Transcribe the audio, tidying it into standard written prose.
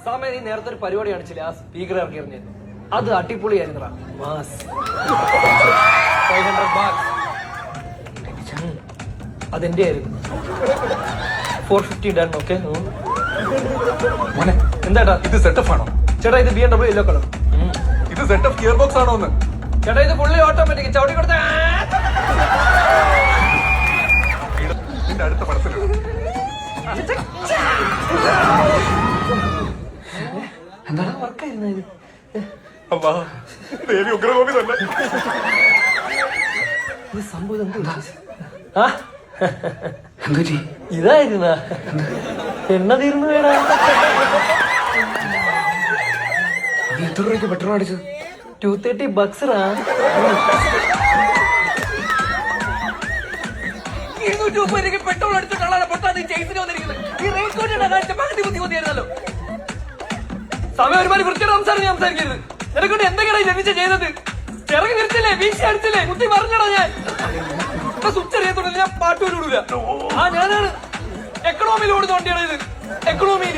സമയം നീ നേരത്തെ ഒരു പരിപാടി കാണിച്ചില്ല, ആ സ്പീക്കർ ഇറക്കി എറിഞ്ഞത് അത് അടിപൊളിയായിരുന്നടാ. Mass 500 bucks. അതെന്റെ ആയിരുന്നു. 450 ഡൺ. ഓക്കെ എന്താട്ടാ ഇത് സെറ്റപ്പ് ആണോ ചേട്ടാ? ഇത് BMW യെല്ലോ കളർ. ഇത് സെറ്റപ്പ് ഗിയർ ബോക്സ് ആണോ എന്ന് ചേട്ടാ ഇത് ഫുള്ളി ഓട്ടോമാറ്റിക്. ചവിട്ടി കൊടുത്ത നിന്റെ അടുത്ത പടത്തിലാണ്. എന്താ വർക്കായിരുന്നു ഇത്? അമ്മാ ദേവി ഉഗ്രകോപി തന്നെ. ഇത് സംഭവം ഇതായിരുന്ന എണ്ണ തീർന്നു വേടാ. എത്ര രൂപയ്ക്ക് പെട്രോൾ അടിച്ചത്? 230 bucks. 230 പെട്രോൾ അടിച്ച കളാണ് പൊട്ടാ നീ ചേസിന് വന്നിരിക്കുന്നത്. ഈ റേറ്റ് കോട്ടിയുടെ കാഴ്ച പകുതി ബുദ്ധി മതിയായിരുന്നല്ലോ. സമയം ഒരുപാട് വൃത്തിയുടെ സംസാരിക്കരുത്. നിനക്കൊണ്ട് എന്തൊക്കെയാണ് ലഭിച്ച ചെയ്തത്? ചിറകി വിരിച്ചില്ലേ, വീശി അടിച്ചില്ലേ, കുത്തി മറിഞ്ഞടാ. ഞാൻ സ്വിച്ച് അറിയത്തുള്ളൂ, ഞാൻ പാട്ട് പോലും ഇടൂല. ഞാനാണ് എക്കണോമിയിൽ ഓടുന്ന വണ്ടിയാണ് ഇത്. എക്കണോമിയിൽ